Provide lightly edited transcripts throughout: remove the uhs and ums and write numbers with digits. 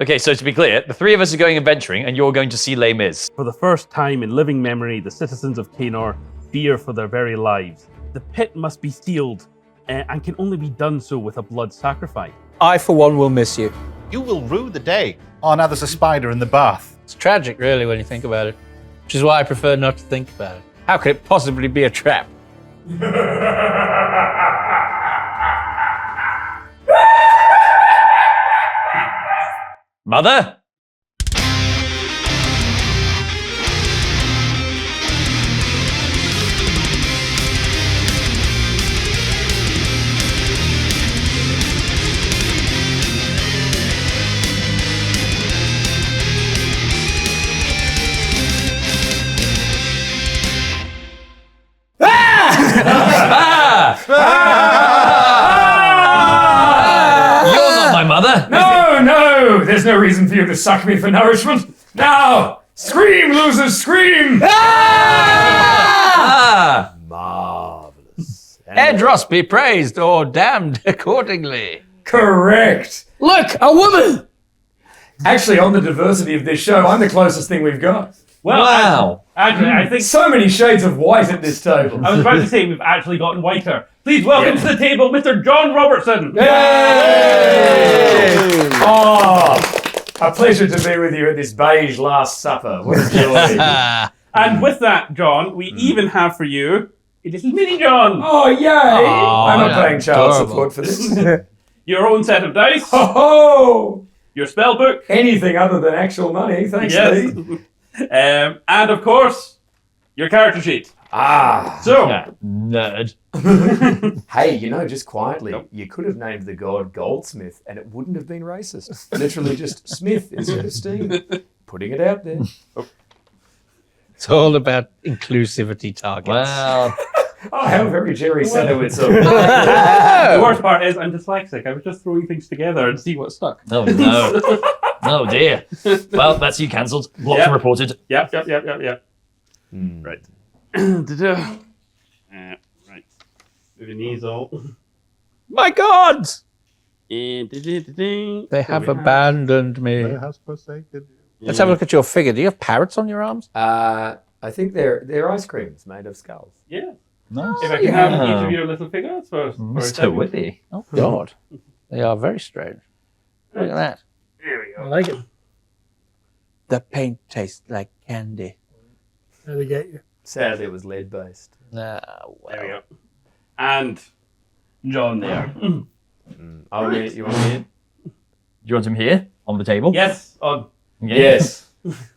Okay, so to be clear, the three of us are going adventuring, and you're going to see Les Mis. For the first time in living memory, the citizens of Canor fear for their very lives. The pit must be sealed, and can only be done so with a blood sacrifice. I, for one, will miss you. You will rue the day. Oh, now there's a spider in the bath. It's tragic, really, when you think about it. Which is why I prefer not to think about it. How could it possibly be a trap? Mother? You're not my mother. No, there's no reason for you to suck me for nourishment. Now, scream, losers, scream! Marvelous. Edros be praised or damned accordingly. Correct. Look, a woman! Actually, on the diversity of this show, I'm the closest thing we've got. Well, Wow. actually, I think So many shades of white at this table. I was about to say we've actually gotten whiter. Please welcome to the table, Mr. John Robertson. Yay! Oh, a pleasure to be with you at this beige Last Supper. What a joy. And with that, John, we even have for you a little mini John. Oh, yay! I'm not yeah, paying child adorable. support for this. Your own set of dice, Oh, your spell book, anything other than actual money, thanks, yes, Lee. and of course, your character sheet. Ah. So, Nerd. Hey, just quietly, you could have named the god Goldsmith and it wouldn't have been racist. Literally just Smith instead of Steve. Putting it out there. It's all about inclusivity targets. Wow. Oh, how very Jerry Sadowitz of the worst part is I'm dyslexic. I was just throwing things together and see what stuck. Oh, no. Oh, dear. Well, that's you cancelled. Blocked Yep. and reported. Yep. Right. Right. Moving these all. My God! And They have abandoned me. Has forsaken you. Let's have a look at your figure. Do you have parrots on your arms? I think they're ice creams made of skulls. Yeah. Nice. If I can have each of your little figures for a Mr. second. Whippy. Oh, God. They are very strange. Look at that. There we I go. like it. The paint tastes like candy. How they get you? Sadly, it was lead based. Ah, There we well. go. And John there. Oh, yeah, you want me in? Do you want him here on the table? Yes. On. Yes.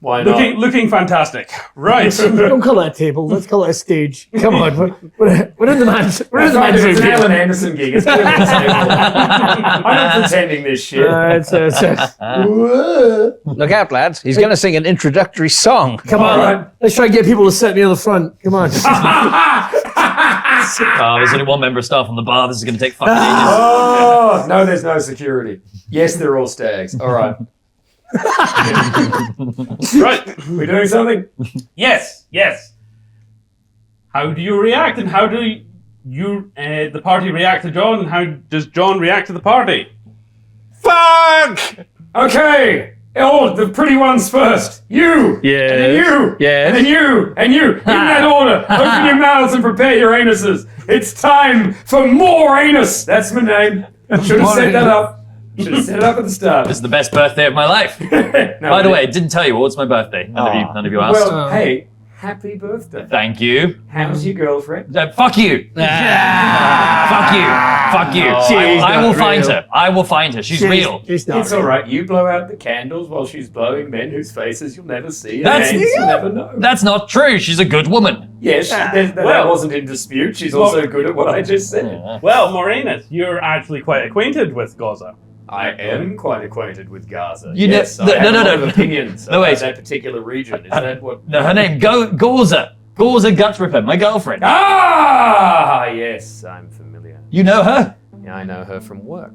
Why not? Looking fantastic. Right. Don't call it a table. Let's call it a stage. Come on, we're in the man's. We're in the It's man's room. an Alan Anderson gig. It's clearly a table. I'm not pretending this shit. Look out, lads. He's going to sing an introductory song. Come on, right. let's try and get people to sit near the front. Come on. There's only one member of staff on the bar. This is going to take fucking ages. Oh, no, there's no security. Yes, they're all stags. All right. Right. We doing something? Yes. How do you react, and how do you the party react to John, and how does John react to the party? Fuck! Okay. Oh, the pretty ones first. You. Yes. And then you. Yes. And then you. And you. In that order. Open your mouths and prepare your anuses. It's time for More-Anus. That's my name. Should have set that up. Should have set it up at the start. This is the best birthday of my life. By the way, didn't tell you what's my birthday. None of you asked. Well, hey, happy birthday. Thank you. How's your girlfriend? Fuck you. Fuck you. I will find her. I will find her. She's real. It's not It's all right. You blow out the candles while she's blowing men whose faces you'll never see. And That's- names you'll never know. That's not true. She's a good woman. Yes, that wasn't in dispute. She's also good at what I just said. Well, More-Anus, you're actually quite acquainted with Guza. I am quite acquainted with Gaza. You yes, know- I have no, a lot no. of opinions No, about wait. that particular region. Is that what? No, her name, Guza. Guza Gutt Rippa, my girlfriend. Ah, yes, I'm familiar. You know her? Yeah, I know her from work.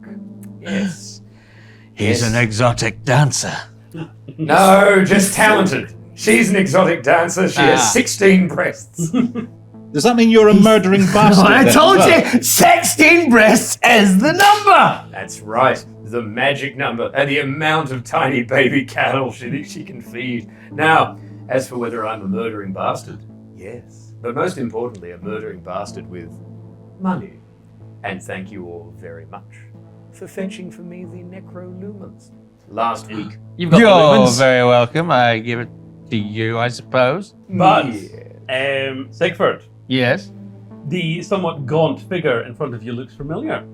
Yes. He's an exotic dancer. No, just talented. She's an exotic dancer. She has 16 breasts. Does that mean you're a murdering bastard? I then, told as well? you, 16 breasts is the number. That's right. The magic number and the amount of tiny baby cattle she can feed. Now, as for whether I'm a murdering bastard, yes. But most importantly, a murdering bastard with money. And thank you all very much for fetching for me the necrolumens last week. You've got the You're lumens. very welcome. I give it to you, I suppose. But, Yeah. Sigford, Yes. the somewhat gaunt figure in front of you looks familiar.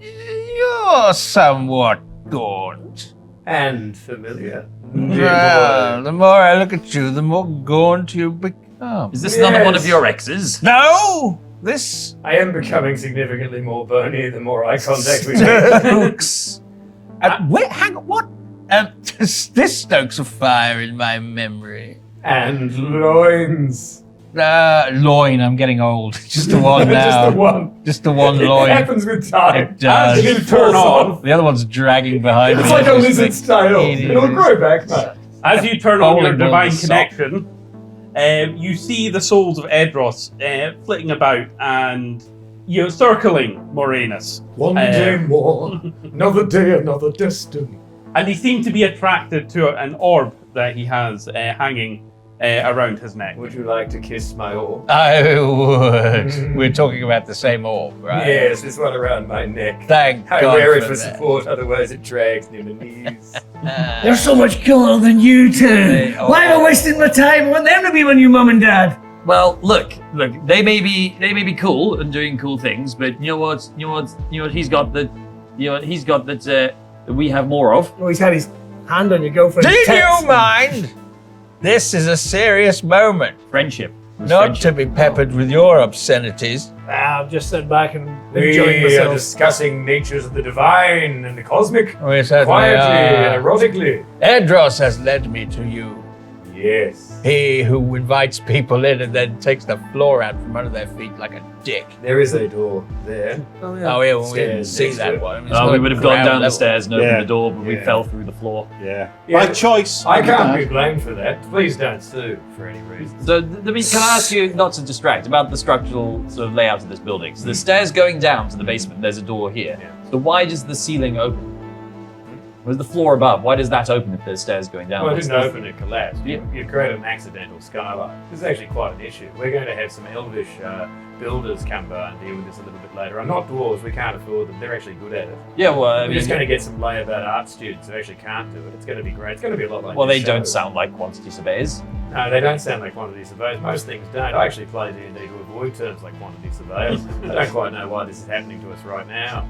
You're somewhat gaunt. And familiar. Well, the more I look at you, the more gaunt you become. Is this another one of Yes. your exes? No! This I am becoming significantly more bony the more eye contact we make. stokes. Wait, hang on, what? This stokes a fire in my memory. And loins. Loin, I'm getting old. Just the one now. Just the one. Just the one It loin. happens with time. It does. As it turns off. The other one's dragging behind me. It's like a Just lizard's tail. It'll grow back, mate. As you turn on your Vulnerable divine to connection, you see the souls of Edros flitting about and circling More-Anus. One day more. Another day, another destiny. And they seem to be attracted to an orb that he has hanging around his neck. Would you like to kiss my orb? I would. We're talking about the same orb, right? Yes, this one around my neck. Thank I God wear it for for that. support, otherwise it drags near my knees. They're so much cooler than you two. Why am I wasting my time? I want them to be my new mum and dad. Well, look. They may be cool and doing cool things, but you know what? He's got that we have more of. Oh, he's had his hand on your girlfriend's Do tits. you mind? This is a serious moment. Friendship. Not to be peppered with your obscenities. I'm just sitting back and enjoying We are myself. discussing natures of the divine and the cosmic. We certainly Quietly and are. erotically. Edros has led me to you. Yes. He who invites people in and then takes the floor out from under their feet like a dick. There is a door there. Oh yeah, we didn't Stairs see next to that it. one. It's We not would have gone ground down the level. stairs and opened Yeah. the door, but we Yeah. fell through the floor. Yeah. Yeah. By choice. I can't Dad. be blamed for that. Please don't sue for any reason. So, can I ask you, not to distract, about the structural sort of layout of this building? So the stairs going down to the basement, there's a door here. Yeah. So why does the ceiling open? Where's the floor above? Why does that open if there's stairs going down? Well, it What's didn't the- open, it collapsed. You create an accidental skylight. This is actually quite an issue. We're going to have some elvish builders come by and deal with this a little bit later. I'm not dwarves, we can't afford them. They're actually good at it. Yeah, well, I We're mean, just going to get some layabout art students who actually can't do it. It's going to be great. It's going to be a lot like well, this they don't show. sound like quantity surveyors. No, they don't sound like quantity surveyors. Most things don't. I actually play D&D to avoid terms like quantity surveyors. I don't quite know why this is happening to us right now.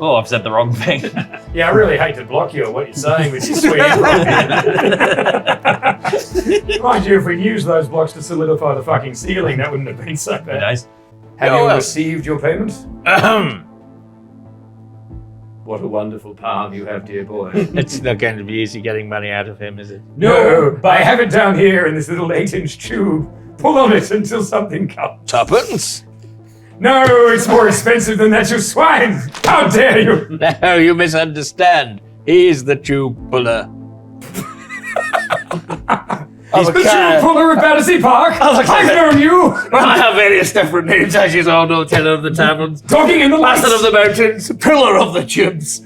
Oh, I've said the wrong thing. Yeah, I really hate to block you on what you're saying with your sweet Mind you, if we'd used those blocks to solidify the fucking ceiling, that wouldn't have been so bad. Nice. Have Oh, you well. received your payment? Ahem. What a wonderful palm you have, dear boy. It's not going to be easy getting money out of him, is it? No, I have it down here in this little 8-inch tube. Pull on it until something comes. Tuppence? No, it's more expensive than that, you swine! How dare you! No, you misunderstand. He's the tube puller. He's the tube puller of Battersea Park! I've known you! I have various different names, as you all know. Teller of the taverns, Talking in the lights! master of the mountains, pillar of the tubes.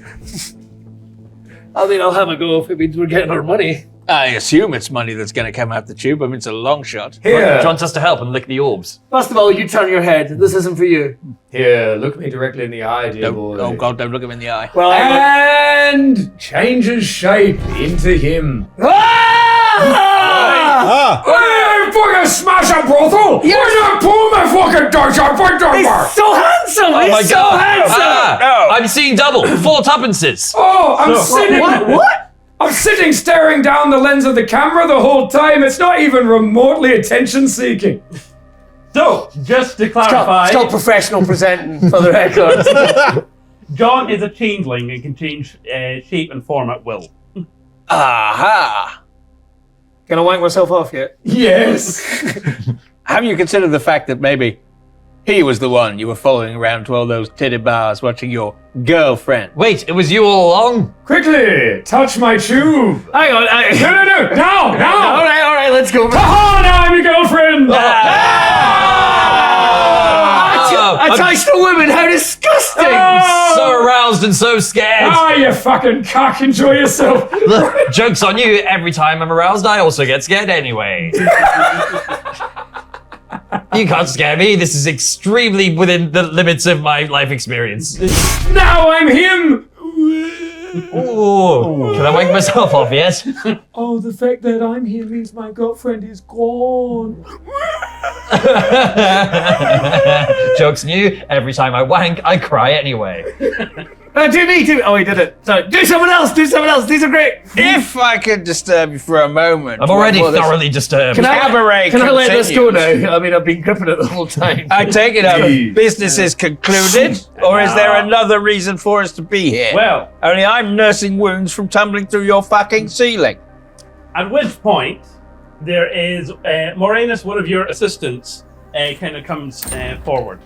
I mean, I'll have a go if it means we're getting our money. I assume it's money that's going to come out the tube. I mean, it's a long shot. Here, John wants us to help and lick the orbs. First of all, you turn your head. This isn't for you. here, look me directly in the eye, dear Don't, boy. oh, God, don't look him in the eye. Well, And changes shape into him. Ah! Hey, fucking smash a brothel! Why not pull my fucking Dutch up for he's so handsome. Oh my He's so God. handsome. Ah, I'm seeing double. 4 tuppences. Oh, I'm sitting. What? I'm sitting staring down the lens of the camera the whole time. It's not even remotely attention-seeking. So, just to It's clarify, called professional presenting for the record. John is a changeling and can change shape and form at will. Aha! Can I wank myself off yet? Yes. Have you considered the fact that maybe he was the one you were following around to all those titty bars watching your girlfriend? Wait, it was you all along? Quickly, touch my tube. Hang on. No. Now. All right, let's go. Haha, now I'm your girlfriend. touched a woman. How disgusting! So aroused and so scared. Oh, you fucking cock! Enjoy yourself. Look, joke's on you. Every time I'm aroused, I also get scared anyway. You can't scare me. This is extremely within the limits of my life experience. Now I'm him. Ooh, can I wake myself off yet? Oh, the fact that I'm here means my girlfriend is gone. Joke's on you. Every time I wank, I cry anyway. Do me. Oh, he did it. So do someone else. These are great. If I could disturb you for a moment. I'm already thoroughly disturbed. Can I let this go continues. now? I mean, I've been gripping it the whole time. I take it our business is concluded, or is there another reason for us to be here? Well, Only I'm nursing wounds from tumbling through your fucking ceiling. at which point, there is More-Anus, one of your assistants, kind of comes forward.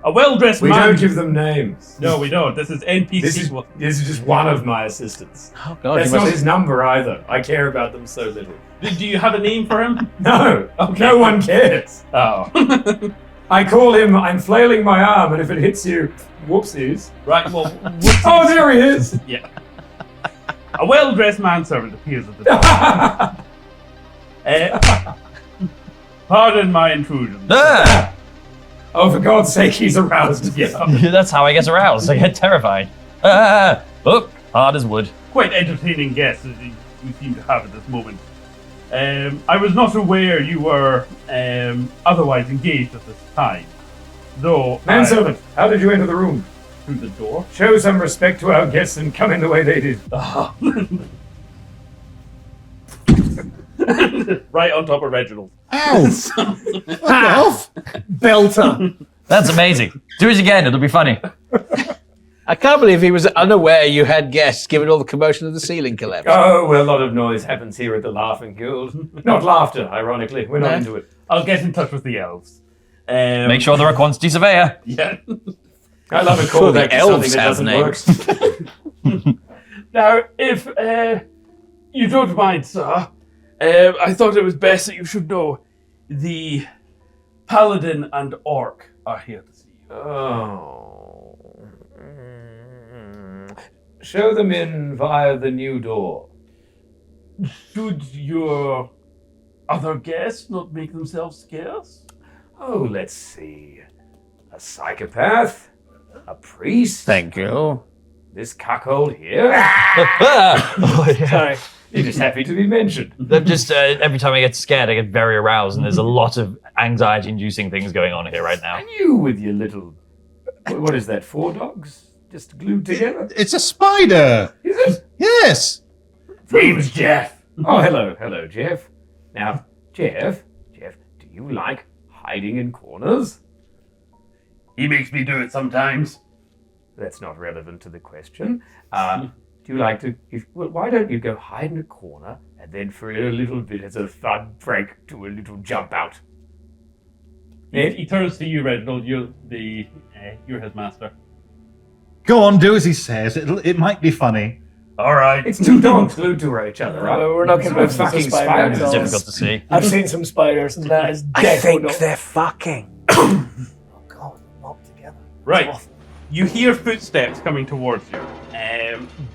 A well-dressed We man. don't give them names. No, we don't. This is NPC. This is just one of my assistants. Oh, God, That's not his number either. I care about them so little. Do you have a name for him? No, Okay. no one cares. Oh. I call him, I'm flailing my arm, and if it hits you, whoopsies. Right, well, Oh, there he is. yeah. A well-dressed manservant appears at the door. Pardon my intrusion. Ah, Oh, for God's sake, he's aroused. Yeah. that's how I get aroused. I get terrified. Hard as wood. Quite entertaining guests as you seem to have at this moment. I was not aware you were otherwise engaged at this time. Though Manservant, how did you enter the room? through the door. Show some respect to our guests and come in the way they did. Right on top of Reginald. Belter. That's amazing. Do it again. It'll be funny. I can't believe he was unaware you had guests, given all the commotion of the ceiling collapse. Oh, well, a lot of noise happens here at the Laughing Guild. Not laughter, ironically. We're not into it. I'll get in touch with the elves. Make sure they're a quantity surveyor. Yeah. I love a Sure, the callback to something elves that have doesn't work. Now, if you don't mind, sir, I thought it was best that you should know the paladin and orc are here to see you. Oh. Show them in via the new door. Should your other guests not make themselves scarce? Oh, let's see. A psychopath, a priest, Thank you. this cuckold here. Oh, yeah. Sorry. You're just happy to be mentioned. I'm just every time I get scared, I get very aroused, and there's a lot of anxiety-inducing things going on here right now. And you with your little, what is that, 4 dogs? Just glued together? It's a spider. Is it? Yes. Name's Jeff. Oh, hello, Jeff. Now, Jeff, do you like hiding in corners? He makes me do it sometimes. That's not relevant to the question. Do you like to? Why don't you go hide in a corner and then, for a little bit as a fun prank, do a little jump out? He turns to you, Reginald. You're his master. Go on, do as he says. It might be funny. All right. It's 2 dogs glued to each other, right? We're not It's going not to fucking fucking spiders. spiders. It's difficult to see. I've seen some spiders, and that is definitely not. fucking. Oh God, not together. Right. You hear footsteps coming towards you.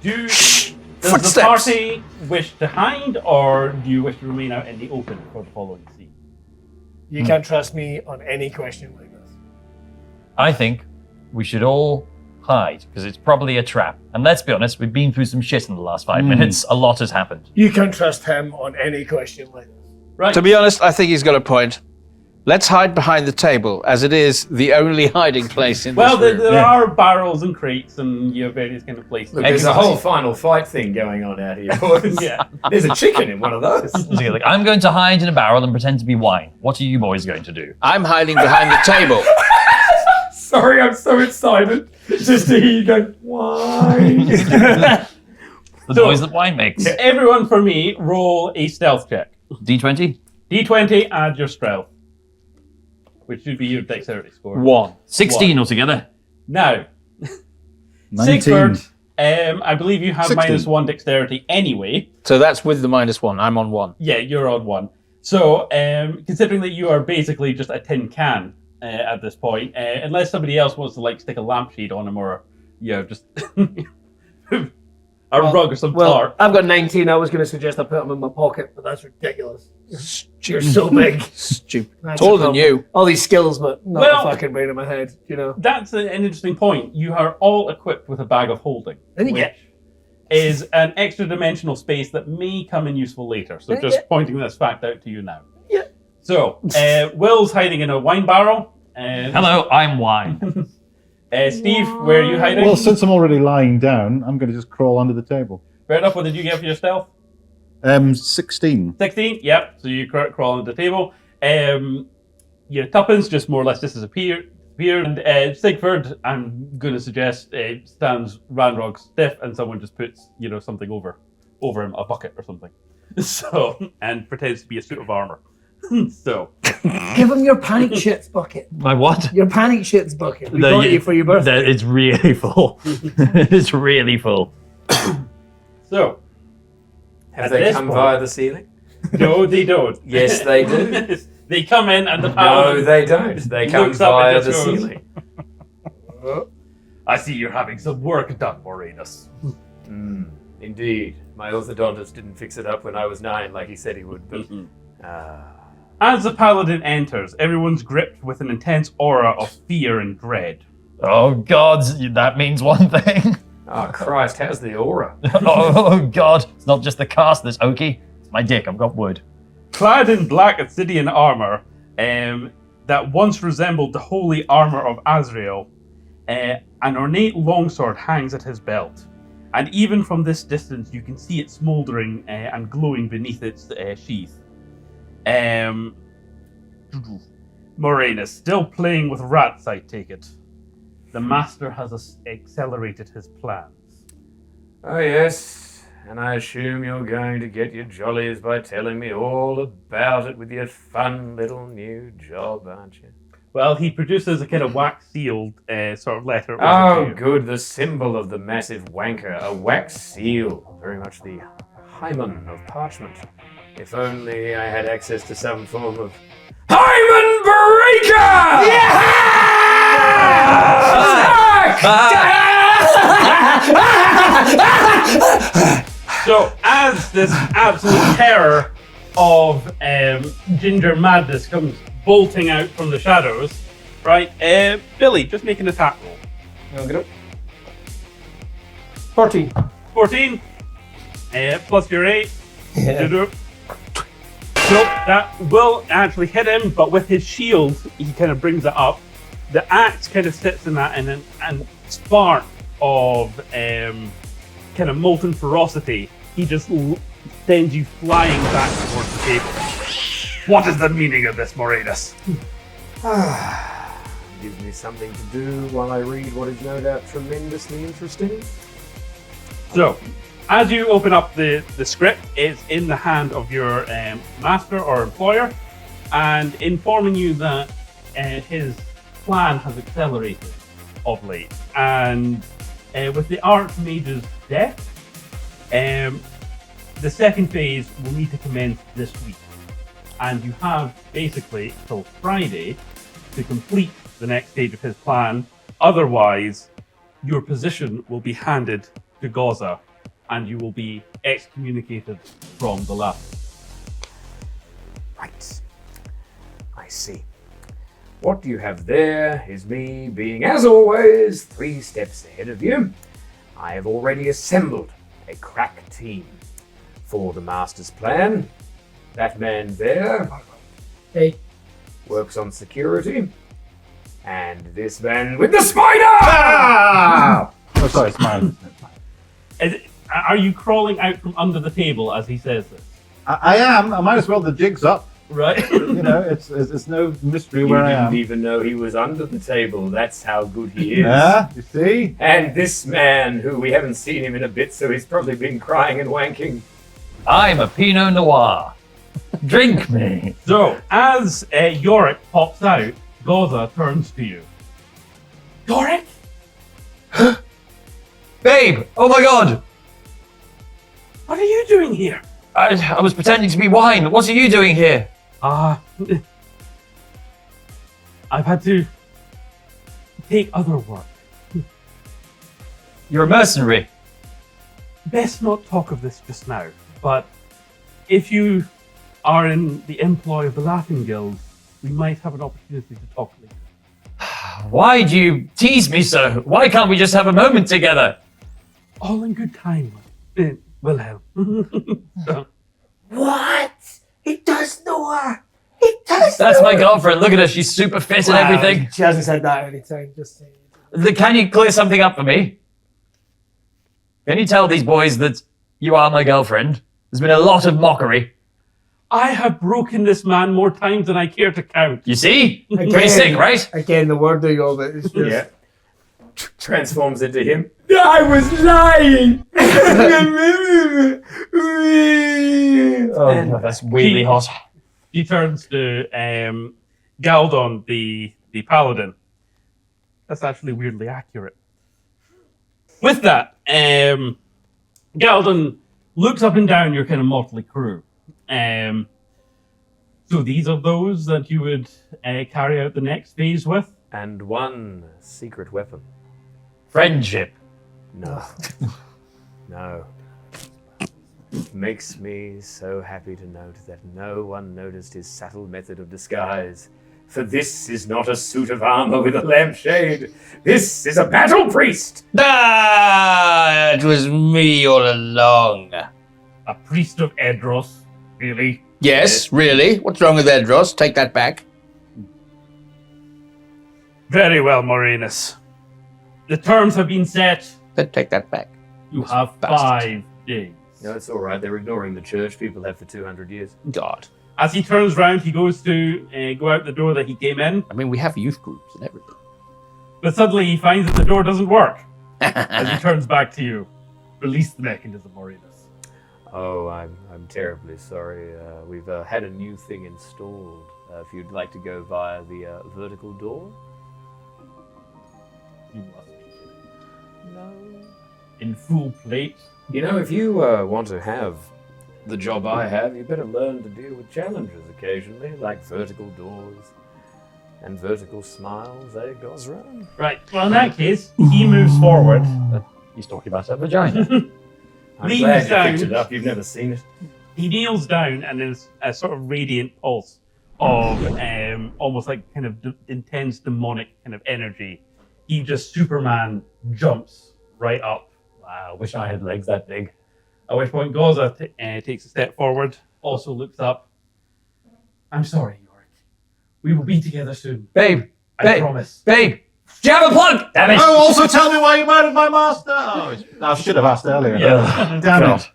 Does the Footsteps. party wish to hide, or do you wish to remain out in the open for the following scene? You can't trust me on any question like this. I think we should all hide, because it's probably a trap. And let's be honest, we've been through some shit in the last 5 minutes. A lot has happened. You can't trust him on any question like this. Right. To be honest, I think he's got a point. Let's hide behind the table, as it is the only hiding place in Well, this room. there are barrels and crates and various kind of places. Look, there's a whole final fight thing going on out here, boys. Yeah. There's a chicken in one of those. So you're like, I'm going to hide in a barrel and pretend to be wine. What are you boys going to do? I'm hiding behind the table. Sorry, I'm so excited just to hear you go, why? The noise that wine makes. Everyone for me, roll a stealth check. D20? D20, add your stealth, which should be your dexterity score. 1. 16 altogether. Now, 19. Sigford, I believe you have 16. -1 dexterity anyway. So that's with the -1. I'm on 1. Yeah, you're on 1. So, considering that you are basically just a tin can at this point, unless somebody else wants to like stick a lampshade on him or just a rug or some tar. I've got 19. I was going to suggest I put them in my pocket, but that's ridiculous. You're so big. Stupid. Taller than you. All these skills, but not Well- a fucking brain in my head, That's an interesting point. You are all equipped with a bag of holding, Then you which get- is an extra dimensional space that may come in useful later. So just pointing this fact out to you now. Yeah. So Will's hiding in a wine barrel. Hello, I'm wine. Steve, where are you hiding? Well, since I'm already lying down, I'm going to just crawl under the table. Fair enough. What did you get for your stealth? 16. 16. Yep. So you crawl under the table. Your tuppence just more or less disappeared. And Sigford, I'm going to suggest, stands Ranrog stiff, and someone just puts something over him, a bucket or something. So and pretends to be a suit of armor. So Give him your panic shits bucket. My what? Your panic shits bucket. We got you for your birthday. It's really full. It's really full. So, have At they this come point- via the ceiling? no, they don't. Yes, they do. They come in and the No, paladin they don't. They come looks up via and the just goes, ceiling. I see you're having some work done, More-Anus. Indeed. My orthodontist didn't fix it up when I was 9 like he said he would, but... As the paladin enters, everyone's gripped with an intense aura of fear and dread. Oh God, that means one thing. Oh, Christ, how's the aura? Oh God, it's not just the cast that's oaky. It's my dick. I've got wood. Clad in black obsidian armor that once resembled the holy armor of Azrael, an ornate longsword hangs at his belt. And even from this distance, you can see it smoldering and glowing beneath its sheath. More-Anus, still playing with rats, I take it. The master has accelerated his plans. Oh, yes. And I assume you're going to get your jollies by telling me all about it with your fun little new job, aren't you? Well, he produces a kind of wax-sealed sort of letter. Oh, good. The symbol of the massive wanker. A wax seal. Very much the hymen of parchment. If only I had access to some form of hymen breaker! So, as this absolute terror of ginger madness comes bolting out from the shadows, right? Billy, just make an attack roll. I'll get up. 14. 14 plus your 8. Yeah. So that will actually hit him, but with his shield, he kind of brings it up. The axe kind of sits in that, and spark of kind of molten ferocity, he just sends you flying back towards the table. What is the meaning of this, More-Anus? Gives me something to do while I read what is no doubt tremendously interesting. So, as you open up the script, it's in the hand of your master or employer, and informing you that his plan has accelerated of late. And with the Archmage's death, the second phase will need to commence this week. And you have basically till Friday to complete the next stage of his plan. Otherwise, your position will be handed to Guza, and you will be excommunicated from the lab. Right. I see. What you have there is me being, as always, 3 steps ahead of you. I have already assembled a crack team for the master's plan. That man there Hey. works on security. And this man with the spider! Oh, sorry, it's mine. Are you crawling out from under the table as he says this? I am. I might as well. The jig's up. Right. You know, it's no mystery You where I didn't am. even know he was under the table. That's how good he is. Yeah, you see? And this man, who we haven't seen him in a bit, so he's probably been crying and wanking. I'm a Pinot Noir. Drink me. So, as Yorick pops out, Guza turns to you. Yorick? Babe, oh my God. What are you doing here? I was pretending to be wine. What are you doing here? I I've had to take other work. You're a mercenary. Best not talk of this just now, but if you are in the employ of the Laughing Guild, we might have an opportunity to talk later. Why do you tease me so? Why can't we just have a moment together? All in good time, Willhelm. What? He does know her. He does. That's my girlfriend. Look at her. She's super fit and everything. She hasn't said that any time. Just saying. Can you clear something up for me? Can you tell these boys that you are my girlfriend? There's been a lot of mockery. I have broken this man more times than I care to count. You see? Pretty sick, right? Again, the wording of it is just. Yeah. Transforms into him. I was lying! Oh, that's weirdly hot. He turns to Galdon, the paladin. That's actually weirdly accurate. With that, Galdon looks up and down your kind of motley crew. So these are those that you would carry out the next phase with? And one secret weapon. Friendship. No. No. It makes me so happy to note that no one noticed his subtle method of disguise. For this is not a suit of armor with a lampshade. This is a battle priest! Ah, it was me all along. A priest of Edros, really? Yes, really? What's wrong with Edros? Take that back. Very well, More-Anus. The terms have been set. Then take that back. You have Bastard. 5 days. No, it's all right. They're ignoring the church. People have for 200 years. God. As he turns round, he goes to go out the door that he came in, I mean, we have youth groups and everything. but suddenly he finds that the door doesn't work. As he turns back to you, release the mechanism, More-Anus. Oh, I'm terribly sorry. We've had a new thing installed. If you'd like to go via the vertical door. You must be kidding. No. In full plate. You know, if you want to have the job I have, you better learn to deal with challenges occasionally, like vertical doors and vertical smiles, eh, Gosran? Right, well in that case, he moves forward. He's talking about her vagina. I'm Leans glad you down. picked it up. You've never seen it. He kneels down and there's a sort of radiant pulse of almost like kind of intense demonic kind of energy. He just Superman jumps right up. Wow, wish I had legs that big. At which point Guza takes a step forward, also looks up. I'm sorry, Yorick. We will be together soon. Babe, I promise. Babe, do you have a plug? Damn it. Oh, also tell me why you murdered my master. Oh, I should have asked earlier. Yeah. Damn it.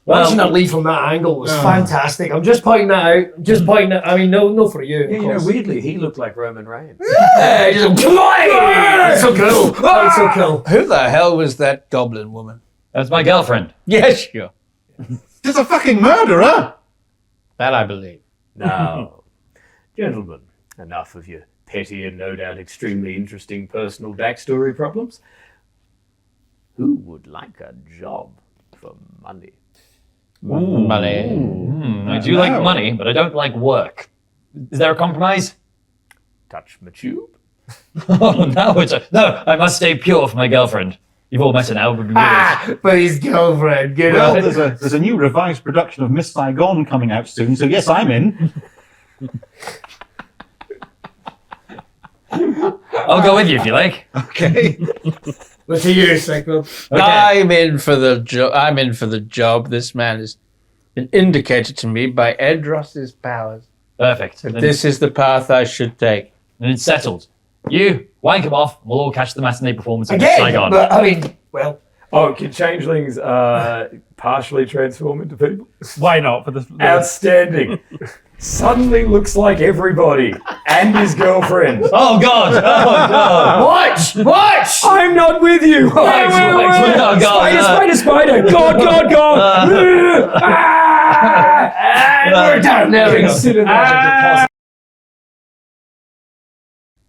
Watching that lead from that angle was fantastic. I'm just pointing that out. Just pointing that. I mean, no for you. Yeah, of you know, course. weirdly, he looked like Roman Reigns. Yeah, just that's so cool. That's so cool. Who the hell was that goblin woman? That's my girlfriend. Yes, sure. She's a fucking murderer. That I believe. Now, gentlemen, enough of your petty and no doubt extremely interesting personal backstory problems. Who would like a job for money? Money. I do like money, but I don't like work. Is there a compromise? Touch my tube? Oh, no, I must stay pure for my girlfriend. You've all met her now, but But his girlfriend, you Well, know. there's a new revised production of Miss Saigon coming out soon, so yes, I'm in. I'll go with you if you like. Okay. What's a year, Cyclops? Okay. I'm in for the job. I'm in for the job. This man has been indicated to me by Edros's powers. Perfect. That this is the path I should take. And it's settled. You, wank him off, we'll all catch the matinee performance of Again, Saigon. but I mean, well, Oh, can changelings partially transform into people? Why not? For this, Outstanding. Suddenly looks like everybody and his girlfriend. Oh, God! Oh, God! watch! I'm not with you. Oh, God! Spider. God. And we're done. There we go. Consider that a deposit.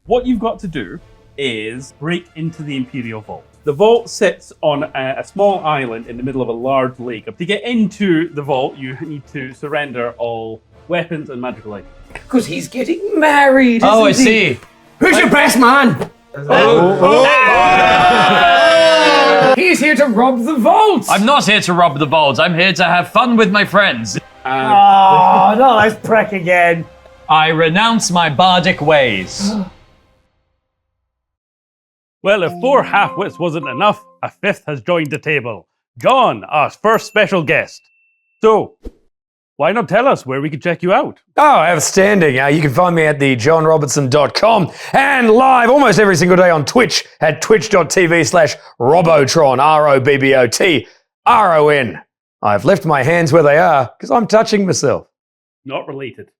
What you've got to do is break into the Imperial Vault. The vault sits on a small island in the middle of a large lake. To get into the vault, you need to surrender all weapons and magical items. Because he's getting married. Oh, I isn't he? see. Who's your best man? He's here to rob the vault. I'm not here to rob the vault. I'm here to have fun with my friends. Oh, no, let's prick again. I renounce my bardic ways. Well, if 4 half-wits wasn't enough, a 5th has joined the table. John, our first special guest. So, why not tell us where we can check you out? Oh, outstanding. You can find me at thejohnrobertson.com and live almost every single day on Twitch at twitch.tv/Robotron, ROBBOTRON. I've left my hands where they are because I'm touching myself. Not related.